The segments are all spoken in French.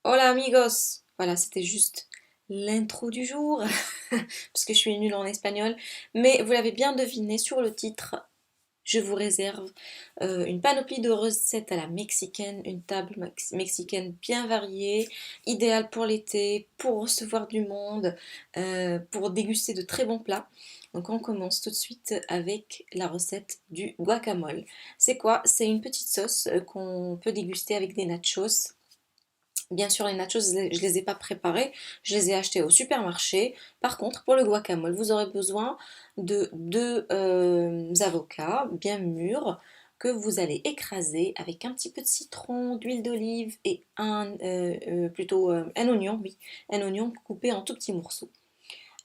Hola amigos! Voilà, c'était juste l'intro du jour, parce que je suis nulle en espagnol. Mais vous l'avez bien deviné sur le titre, je vous réserve une panoplie de recettes à la mexicaine, une table mexicaine bien variée, idéale pour l'été, pour recevoir du monde, pour déguster de très bons plats. Donc on commence tout de suite avec la recette du guacamole. C'est quoi? C'est une petite sauce qu'on peut déguster avec des nachos. Bien sûr, les nachos, je les ai pas préparés, je les ai achetés au supermarché. Par contre, pour le guacamole, vous aurez besoin de deux avocats bien mûrs que vous allez écraser avec un petit peu de citron, d'huile d'olive et un oignon, oui, un oignon coupé en tout petits morceaux.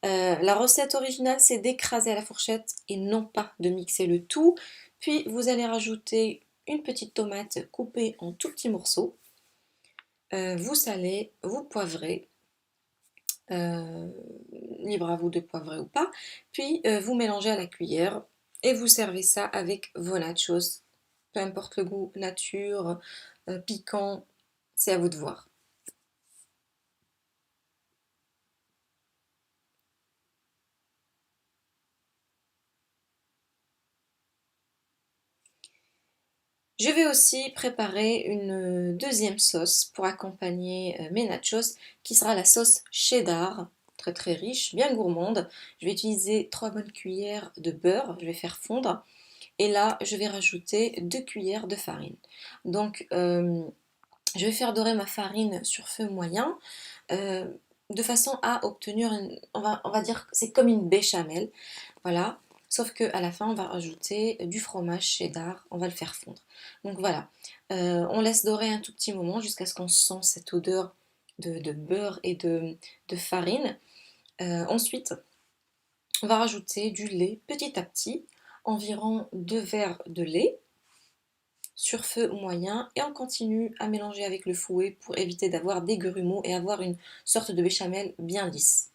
La recette originale, c'est d'écraser à la fourchette et non pas de mixer le tout. Puis vous allez rajouter une petite tomate coupée en tout petits morceaux. Vous salez, vous poivrez, euh, libre à vous de poivrer ou pas, puis vous mélangez à la cuillère et vous servez ça avec vos nachos, peu importe le goût, nature, piquant, c'est à vous de voir. Je vais aussi préparer une deuxième sauce pour accompagner mes nachos, qui sera la sauce cheddar, très très riche, bien gourmande. Je vais utiliser 3 bonnes cuillères de beurre, je vais faire fondre. Et là, je vais rajouter 2 cuillères de farine. Donc, je vais faire dorer ma farine sur feu moyen, euh, de façon à obtenir, on va dire que c'est comme une béchamel. Voilà. Sauf qu'à la fin, on va rajouter du fromage cheddar, on va le faire fondre. Donc voilà, on laisse dorer un tout petit moment jusqu'à ce qu'on sent cette odeur de beurre et de farine. Ensuite, on va rajouter du lait petit à petit, environ 2 verres de lait sur feu moyen et on continue à mélanger avec le fouet pour éviter d'avoir des grumeaux et avoir une sorte de béchamel bien lisse.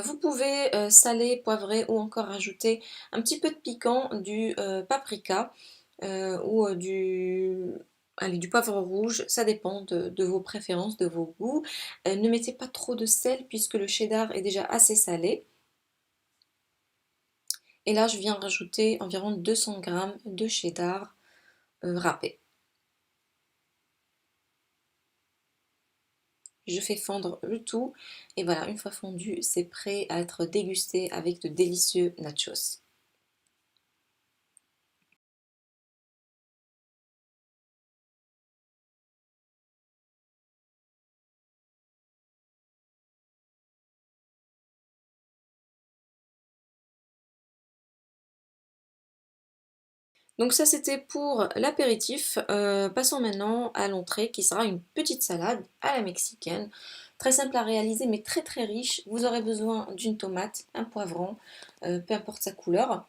Vous pouvez saler, poivrer ou encore rajouter un petit peu de piquant du paprika ou allez, du poivre rouge, ça dépend de vos préférences, de vos goûts. Ne mettez pas trop de sel puisque le cheddar est déjà assez salé. Et là, je viens rajouter environ 200 grammes de cheddar râpé. Je fais fondre le tout et voilà, une fois fondu, c'est prêt à être dégusté avec de délicieux nachos. Donc ça c'était pour l'apéritif. Passons maintenant à l'entrée qui sera une petite salade à la mexicaine. Très simple à réaliser mais très très riche. Vous aurez besoin d'une tomate, un poivron, peu importe sa couleur.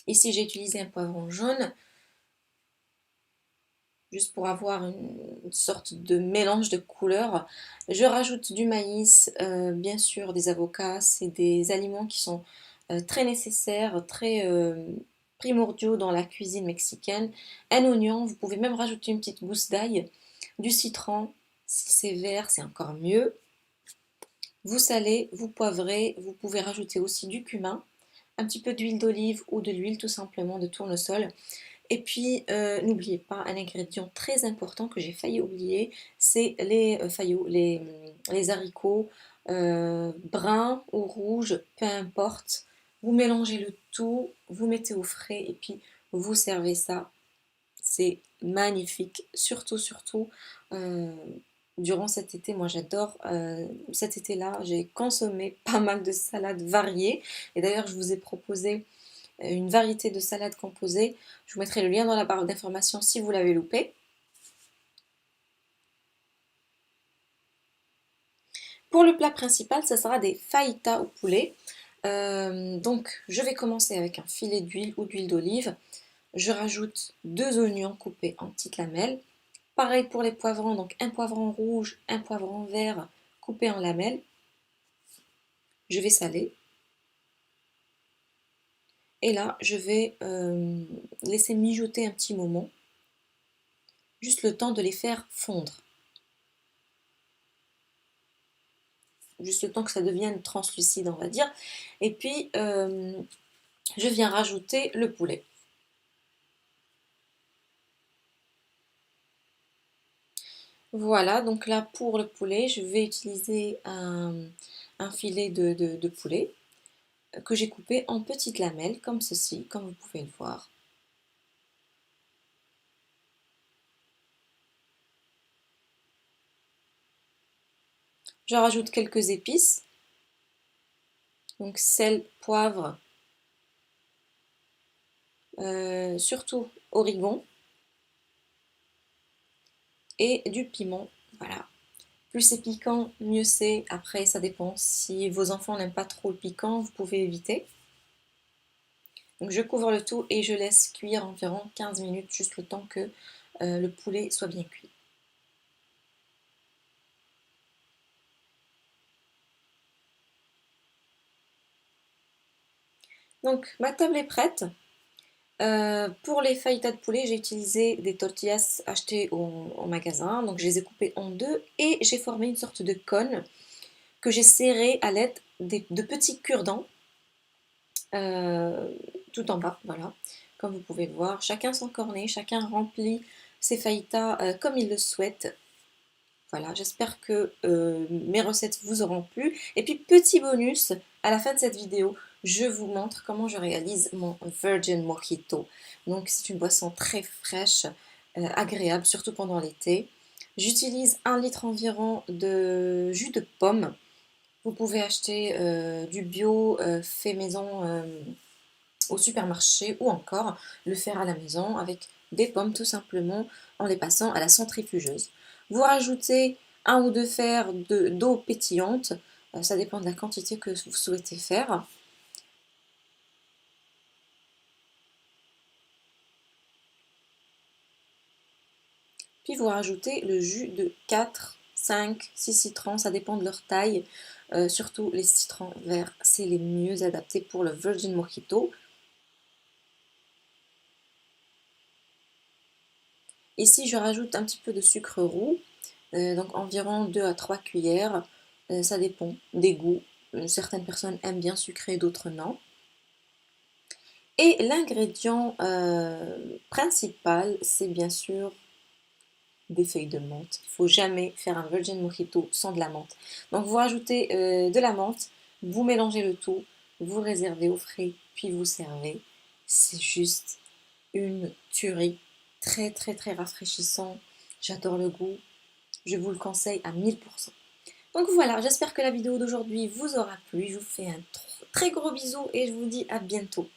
Ici j'ai utilisé un poivron jaune, juste pour avoir une sorte de mélange de couleurs. Je rajoute du maïs, bien sûr des avocats, c'est des aliments qui sont très nécessaires, très primordiaux dans la cuisine mexicaine. Un oignon, vous pouvez même rajouter une petite gousse d'ail, du citron, si c'est vert c'est encore mieux. Vous salez, vous poivrez, vous pouvez rajouter aussi du cumin, un petit peu d'huile d'olive ou de l'huile tout simplement de tournesol. Et puis, n'oubliez pas un ingrédient très important que j'ai failli oublier, c'est les haricots bruns ou rouges, peu importe. Vous mélangez le tout, vous mettez au frais et puis vous servez ça. C'est magnifique, surtout, surtout euh, durant cet été. Moi, j'adore cet été-là. J'ai consommé pas mal de salades variées. Et d'ailleurs, je vous ai proposé une variété de salades composées. Je vous mettrai le lien dans la barre d'informations si vous l'avez loupé. Pour le plat principal, ça sera des fajitas au poulet. Donc, je vais commencer avec un filet d'huile ou d'huile d'olive. Je rajoute 2 oignons coupés en petites lamelles. Pareil pour les poivrons, donc un poivron rouge, un poivron vert coupé en lamelles. Je vais saler. Et là, je vais laisser mijoter un petit moment, juste le temps de les faire fondre. Juste le temps que ça devienne translucide, on va dire. Et puis, je viens rajouter le poulet. Voilà, donc là pour le poulet, je vais utiliser un filet de poulet que j'ai coupé en petites lamelles, comme ceci, comme vous pouvez le voir. Je rajoute quelques épices, donc sel, poivre, surtout origan et du piment. Voilà. Plus c'est piquant, mieux c'est. Après, ça dépend. Si vos enfants n'aiment pas trop le piquant, vous pouvez éviter. Donc je couvre le tout et je laisse cuire environ 15 minutes, juste le temps que le poulet soit bien cuit. Donc ma table est prête. Pour les fajitas de poulet, j'ai utilisé des tortillas achetées au magasin. Donc je les ai coupées en deux et j'ai formé une sorte de cône que j'ai serré à l'aide de petits cure-dents euh, tout en bas. Voilà, comme vous pouvez le voir. Chacun son cornet, chacun remplit ses fajitas comme il le souhaite. Voilà, j'espère que mes recettes vous auront plu. Et puis petit bonus, à la fin de cette vidéo, je vous montre comment je réalise mon Virgin Mojito. Donc c'est une boisson très fraîche, agréable, surtout pendant l'été. J'utilise 1 litre environ de jus de pomme. Vous pouvez acheter du bio fait maison au supermarché ou encore le faire à la maison avec des pommes tout simplement en les passant à la centrifugeuse. Vous rajoutez 1 ou 2 fers d'eau pétillante, ça dépend de la quantité que vous souhaitez faire. Puis vous rajoutez le jus de 4, 5, 6 citrons, ça dépend de leur taille. Surtout les citrons verts, c'est les mieux adaptés pour le Virgin Mojito. Ici, je rajoute un petit peu de sucre roux, donc environ 2 à 3 cuillères. Ça dépend des goûts. Certaines personnes aiment bien sucré, d'autres non. Et l'ingrédient principal, c'est bien sûr des feuilles de menthe. Il ne faut jamais faire un Virgin Mojito sans de la menthe. Donc vous rajoutez de la menthe, vous mélangez le tout, vous réservez au frais, puis vous servez. C'est juste une tuerie, très très très rafraîchissant. J'adore le goût, je vous le conseille à 1000%. Donc voilà, j'espère que la vidéo d'aujourd'hui vous aura plu. Je vous fais un très gros bisou et je vous dis à bientôt.